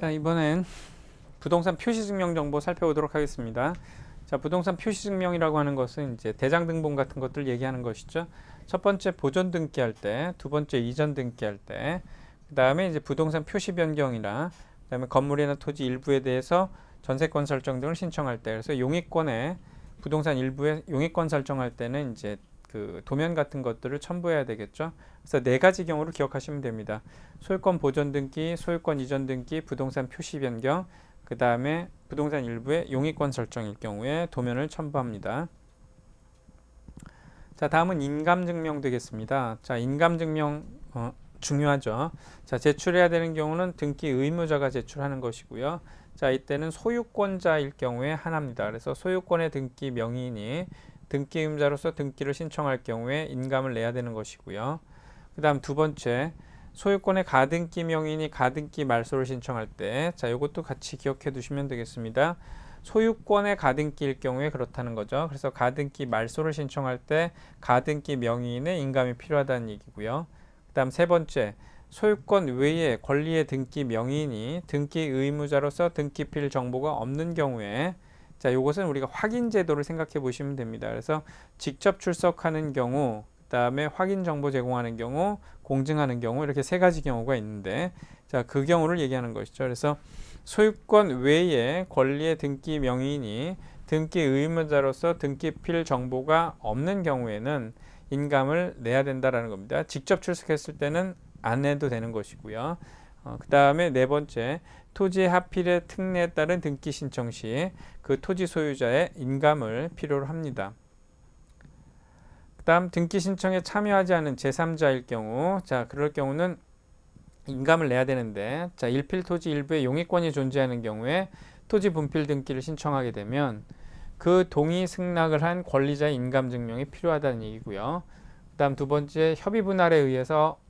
자, 이번엔 부동산 표시증명 정보 살펴보도록 하겠습니다. 자, 부동산 표시증명이라고 하는 것은 이제 대장 등본 같은 것들 얘기하는 것이죠. 첫 번째 보존 등기할 때, 두 번째 이전 등기할 때, 그 다음에 이제 부동산 표시 변경이나, 그 다음에 건물이나 토지 일부에 대해서 전세권 설정 등을 신청할 때, 그래서 용익권에 부동산 일부에 용익권 설정할 때는 이제 그 도면 같은 것들을 첨부해야 되겠죠. 그래서 네 가지 경우를 기억하시면 됩니다. 소유권 보존 등기, 소유권 이전 등기, 부동산 표시 변경, 그 다음에 부동산 일부의 용익권 설정일 경우에 도면을 첨부합니다. 자, 다음은 인감증명 되겠습니다. 자, 인감증명 중요하죠. 자, 제출해야 되는 경우는 등기 의무자가 제출하는 것이고요. 자, 이때는 소유권자일 경우에 하나입니다. 그래서 소유권의 등기 명의인이 등기 의무자로서 등기를 신청할 경우에 인감을 내야 되는 것이고요. 그 다음 두 번째, 소유권의 가등기 명의인이 가등기 말소를 신청할 때, 자, 이것도 같이 기억해 두시면 되겠습니다. 소유권의 가등기일 경우에 그렇다는 거죠. 그래서 가등기 말소를 신청할 때 가등기 명의인의 인감이 필요하다는 얘기고요. 그 다음 세 번째, 소유권 외에 권리의 등기 명의인이 등기 의무자로서 등기필 정보가 없는 경우에, 자, 이것은 우리가 확인 제도를 생각해 보시면 됩니다. 그래서 직접 출석하는 경우, 그 다음에 확인 정보 제공하는 경우, 공증하는 경우, 이렇게 세 가지 경우가 있는데, 자, 그 경우를 얘기하는 것이죠. 그래서 소유권 외에 권리의 등기 명의인이 등기 의무자로서 등기필 정보가 없는 경우에는 인감을 내야 된다라는 겁니다. 직접 출석했을 때는 안 내도 되는 것이고요. 그 다음에 네 번째, 토지 하필의 특례에 따른 등기 신청 시 그 토지 소유자의 인감을 필요로 합니다. 그 다음 등기 신청에 참여하지 않은 제3자일 경우, 자, 그럴 경우는 인감을 내야 되는데, 자, 일필 토지 일부에 용익권이 존재하는 경우에 토지 분필 등기를 신청하게 되면 그 동의 승낙을 한 권리자의 인감 증명이 필요하다는 얘기고요. 그 다음 두 번째, 협의 분할에 의해서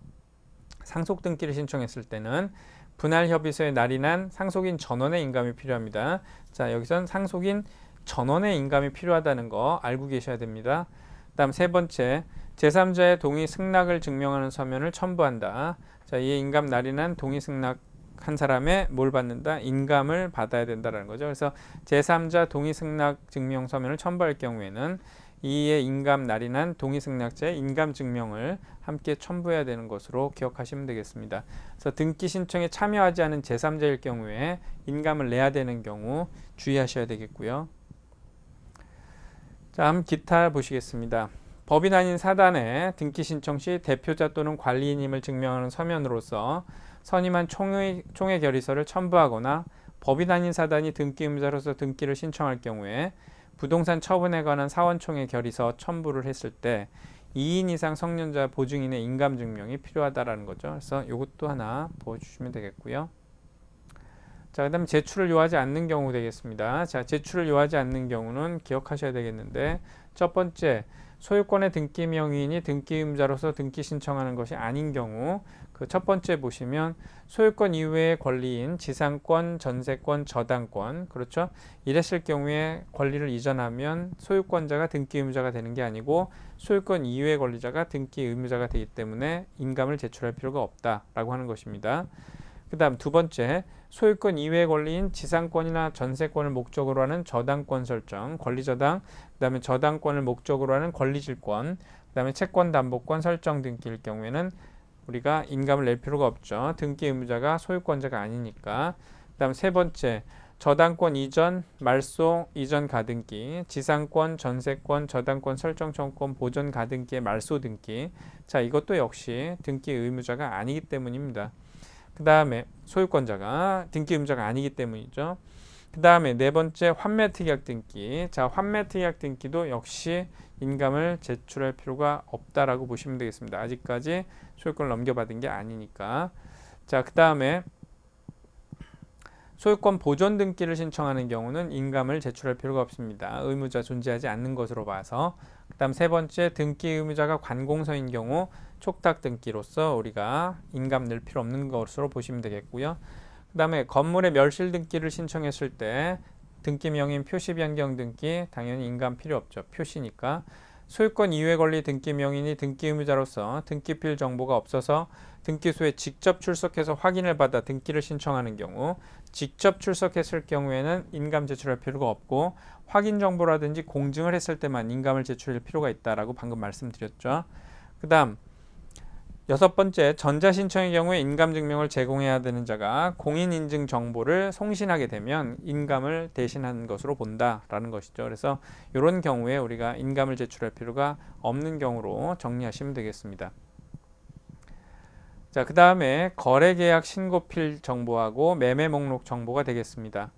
상속 등기를 신청했을 때는 분할 협의서에 날인한 상속인 전원의 인감이 필요합니다. 자, 여기선 상속인 전원의 인감이 필요하다는 거 알고 계셔야 됩니다. 그 다음 세 번째, 제3자의 동의 승낙을 증명하는 서면을 첨부한다. 자, 이에 인감 날인한 동의 승낙한 사람의 뭘 받는다? 인감을 받아야 된다는 거죠. 그래서 제3자 동의 승낙 증명 서면을 첨부할 경우에는 이에 인감 날인한 동의 승낙자의 인감 증명을 함께 첨부해야 되는 것으로 기억하시면 되겠습니다. 그래서 등기 신청에 참여하지 않은 제3자일 경우에 인감을 내야 되는 경우 주의하셔야 되겠고요. 자, 다음 기타 보시겠습니다. 법인 아닌 사단에 등기 신청 시 대표자 또는 관리인임을 증명하는 서면으로서 선임한 총회 결의서를 첨부하거나 법인 아닌 사단이 등기 의무자로서 등기를 신청할 경우에 부동산 처분에 관한 사원총회 결의서 첨부를 했을 때 2인 이상 성년자 보증인의 인감 증명이 필요하다라는 거죠. 그래서 이것도 하나 보여주시면 되겠고요. 자, 그 다음에 제출을 요하지 않는 경우 되겠습니다. 자, 제출을 요하지 않는 경우는 기억하셔야 되겠는데, 첫 번째, 소유권의 등기 명의인이 등기 의무자로서 등기 신청하는 것이 아닌 경우, 그 첫 번째 보시면 소유권 이외의 권리인 지상권, 전세권, 저당권, 그렇죠? 이랬을 경우에 권리를 이전하면 소유권자가 등기 의무자가 되는 게 아니고 소유권 이외의 권리자가 등기 의무자가 되기 때문에 인감을 제출할 필요가 없다라고 하는 것입니다. 그 다음 두 번째, 소유권 이외의 권리인 지상권이나 전세권을 목적으로 하는 저당권 설정, 권리저당, 그 다음에 저당권을 목적으로 하는 권리질권, 그 다음에 채권담보권 설정 등기일 경우에는 우리가 인감을 낼 필요가 없죠. 등기 의무자가 소유권자가 아니니까. 그 다음 세 번째, 저당권 이전, 말소 이전 가등기, 지상권, 전세권, 저당권 설정 청구권 보존 가등기의 말소 등기. 자, 이것도 역시 등기 의무자가 아니기 때문입니다. 그 다음에 소유권자가 등기 의무자가 아니기 때문이죠. 그 다음에 네 번째, 환매특약 등기. 자, 환매특약 등기도 역시 인감을 제출할 필요가 없다라고 보시면 되겠습니다. 아직까지 소유권을 넘겨받은 게 아니니까. 자, 그 다음에 소유권 보존 등기를 신청하는 경우는 인감을 제출할 필요가 없습니다. 의무자 존재하지 않는 것으로 봐서. 그 다음 세 번째, 등기 의무자가 관공서인 경우 촉탁 등기로서 우리가 인감 낼 필요 없는 것으로 보시면 되겠고요. 그 다음에 건물의 멸실 등기를 신청했을 때 등기 명의인 표시 변경 등기 당연히 인감 필요 없죠. 표시니까. 소유권 이외 권리 등기 명인이 등기 의무자로서 등기필 정보가 없어서 등기소에 직접 출석해서 확인을 받아 등기를 신청하는 경우, 직접 출석했을 경우에는 인감 제출할 필요가 없고 확인 정보라든지 공증을 했을 때만 인감을 제출할 필요가 있다라고 방금 말씀드렸죠. 그 다음 6번째, 전자신청의 경우에 인감증명을 제공해야 되는 자가 공인인증 정보를 송신하게 되면 인감을 대신하는 것으로 본다라는 것이죠. 그래서 이런 경우에 우리가 인감을 제출할 필요가 없는 경우로 정리하시면 되겠습니다. 자, 그 다음에 거래계약 신고필 정보하고 매매 목록 정보가 되겠습니다.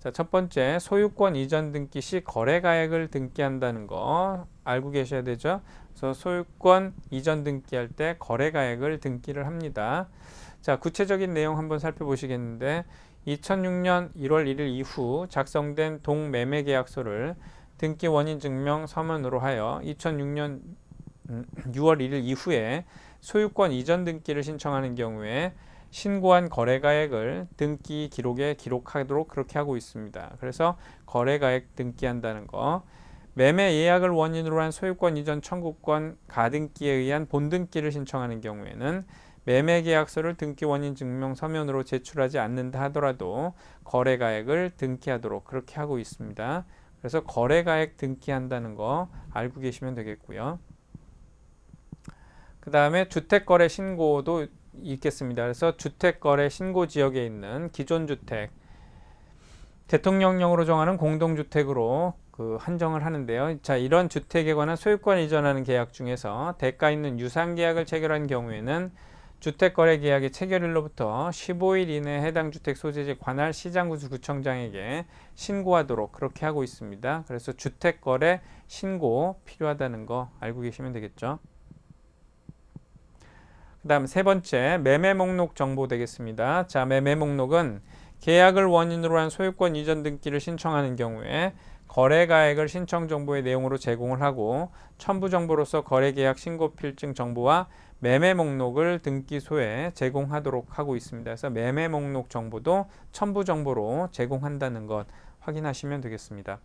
자, 첫 번째, 소유권 이전 등기 시 거래가액을 등기한다는 거 알고 계셔야 되죠. 그래서 소유권 이전 등기할 때 거래가액을 등기를 합니다. 자, 구체적인 내용 한번 살펴보시겠는데 2006년 1월 1일 이후 작성된 동매매계약서를 등기 원인 증명 서면으로 하여 2006년 6월 1일 이후에 소유권 이전 등기를 신청하는 경우에 신고한 거래가액을 등기 기록에 기록하도록 그렇게 하고 있습니다. 그래서 거래가액 등기한다는 거, 매매 예약을 원인으로 한 소유권 이전 청구권 가등기에 의한 본등기를 신청하는 경우에는 매매계약서를 등기 원인 증명 서면으로 제출하지 않는다 하더라도 거래가액을 등기하도록 그렇게 하고 있습니다. 그래서 거래가액 등기한다는 거 알고 계시면 되겠고요. 그 다음에 주택거래 신고도 있겠습니다. 그래서 주택거래 신고 지역에 있는 기존주택, 대통령령으로 정하는 공동주택으로 한정을 하는데요. 자, 이런 주택에 관한 소유권 이전하는 계약 중에서 대가 있는 유상계약을 체결한 경우에는 주택거래계약의 체결일로부터 15일 이내에 해당 주택 소재지 관할 시장구청장에게 신고하도록 그렇게 하고 있습니다. 그래서 주택거래 신고 필요하다는 거 알고 계시면 되겠죠. 그 다음 세 번째, 매매 목록 정보 되겠습니다. 자, 매매 목록은 계약을 원인으로 한 소유권 이전 등기를 신청하는 경우에 거래가액을 신청 정보의 내용으로 제공을 하고 첨부 정보로서 거래계약 신고 필증 정보와 매매 목록을 등기소에 제공하도록 하고 있습니다. 그래서 매매 목록 정보도 첨부 정보로 제공한다는 것 확인하시면 되겠습니다.